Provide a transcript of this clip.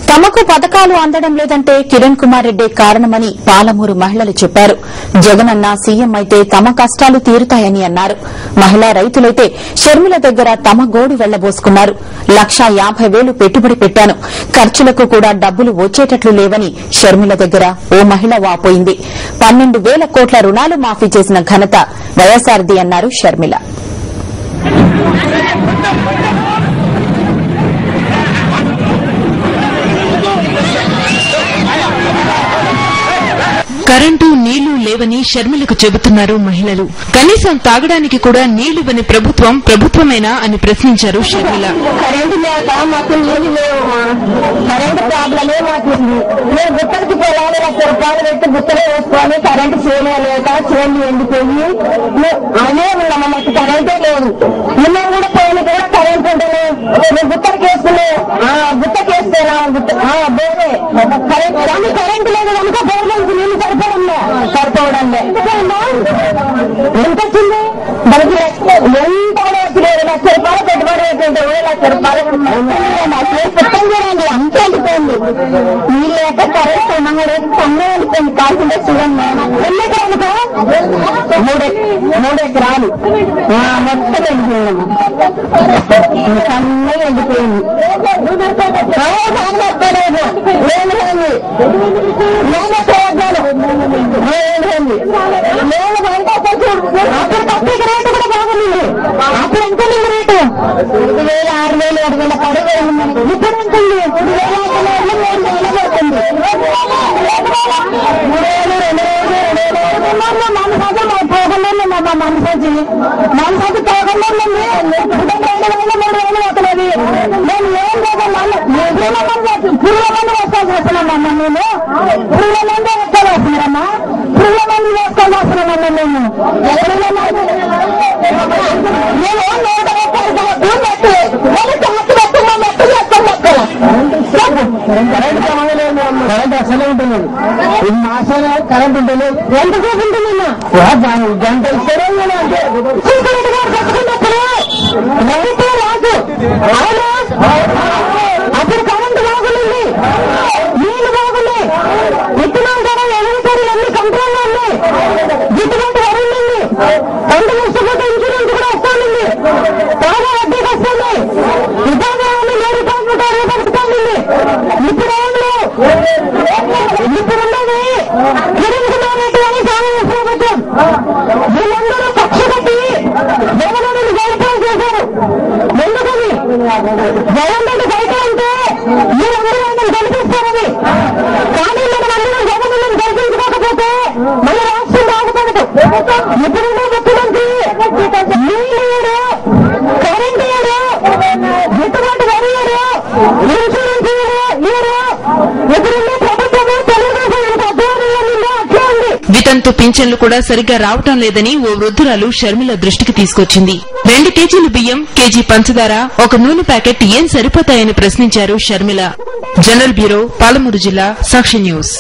తమకు పథకాలు అందడం లేదంటే కిరణ్ కుమార్ రెడ్డి కారణమని పాలమూరు మహిళలు చెప్పారు. జగనన్న సీఎం అయితే తమ కష్టాలు తీరుతాయని అన్నారు. మహిళా రైతులైతే షర్మిల దగ్గర తమ గోడు వెళ్లబోసుకున్నారు. 1,50,000 పెట్టుబడి పెట్టాను, ఖర్చులకు కూడా డబ్బులు వచ్చేటట్లు లేవని షర్మిల దగ్గర ఓ మహిళ వాపోయింది. 12,000 కోట్ల రుణాలు మాఫీ చేసిన ఘనత వైఎస్ఆర్ది అన్నారు షర్మిల. కరెంటు నీళ్లు లేవని షర్మిలకు చెబుతున్నారు మహిళలు. కనీసం తాగడానికి కూడా నీళ్లివ్వని ప్రభుత్వమేనా అని ప్రశ్నించారు షర్మిల. కరెంటు లేక మాకు నీళ్లు లేవు, కరెంటు ప్రాబ్లమే మాకు. మేము గుట్టలకి పొలాలు 1,00,000 రూపాయలు పెట్టి గుట్టలు వేసుకొని కరెంటు చేయలేక చేయండి ఎండిపోయి అనే ఉన్నాము. మాకు కరెంటే లేదు. నిన్న కూడా పోయిన కూడా కరెంట్ ఉంటేనే గుట్టలకి వేసుకునే గుట్టకేస్తేనా బోరే కరెంట్ కానీ కరెంటు లేదు కనుక బోర్లకు నీళ్లు సరిపోవడం ఎంత వచ్చింది మనకి ఎంత కూడా వచ్చలేదు. 1,00,000 రూపాయలు పెట్టుబడి పెట్టండి, 1,00,000 రూపాయలు పుట్టం చూడండి అంతే వెళ్ళిపోయింది. నీళ్ళు లేక కరెంట్ మంగళూరు సమ్మె వెళ్ళిపోయింది. కాల్సింటే చూడండి ఎన్ని ఎకరాలతో 3 ఎకరాలు మొత్తం వెళ్ళిపోయింది. సమ్మె వెళ్ళిపోయింది. అప్పుడు పత్రిక రేటు కూడా బాగుంది. అప్పుడు ఎంత రేటు 5,000, 6,000, 7,000 పడిపోయింది. ఇప్పుడు ఉంటుంది 3,000 పడుతుంది. 3,000 పోగలేదు. మనసాచి పోగలేదు. 3,000 అవుతున్నది. మేము ఏం లేదు పురుగుల మంది వేసుకోవాల్సి వస్తున్నామమ్మా. మేము పురుగుల మంది వేసుకోవాలి వస్తున్నారమ్మా. పురుగుల మంది వేసుకోవాల్సి వస్తున్నామమ్మా. మేము కరెంట్ అసలే ఉంటుంది. మాసాలు కరెంట్ ఉంటుంది. ఎంతసేపు ఉంటుంది? గంట ఇస్తారే రైతు రాదు. అప్పుడు కరెంటు బాగుంది, నీళ్లు బాగున్నాయి, విత్తనాలు ధర ఎన్ని కంట్రోల్లో ఉన్నాయి, గిట్టుబాటు ధర ఉండింది, పంట నష్టపోతే ఇన్సూరెన్స్ కూడా వస్తుంది, త్వరగా వడ్డీకి వస్తుంది, విధానాన్ని 1,000 రూపాయలు పడుతుంది. ఇప్పుడేంటి ఇప్పుడున్నది కిరణ్ కుమార్ రెడ్డి అని కాంగ్రెస్ ప్రభుత్వం. వీళ్ళందరూ కక్ష కట్టి జగన్ గైడ్లైన్ చేశారు. ఎందుకని జగన్ రెడ్డి గైడ్లైన్ అంటే మీరందరూ ఆయన గెలిపిస్తారని. కానీ మనమందరం జగన్ గెలిపించుకోకపోతే మన రాష్ట్రం బాగుపడదు. ఇప్పుడున్న ముఖ్యమంత్రి నీళ్ళు ఇయ్యడు, కరెంట్ ఇయ్యడు, గిట్టుబాటు ధర ఇయ్యడు, ఇన్సూరెన్స్ ఇయ్యడు. ఇప్పుడున్న ప్రభుత్వమే తెలుగుదేశం అట్లే ఉంది. వితంతు పింఛన్లు కూడా సరిగ్గా రావటం లేదని ఓ వృద్ధురాలు షర్మిల దృష్టికి తీసుకొచ్చింది. 2 కేజీలు బియ్యం, కేజీ పంచదార, 1 నూనె ప్యాకెట్ ఏం సరిపోతాయని ప్రశ్నించారు షర్మిల. జనరల్ బ్యూరో, పాలమూరు జిల్లా, సాక్షి న్యూస్.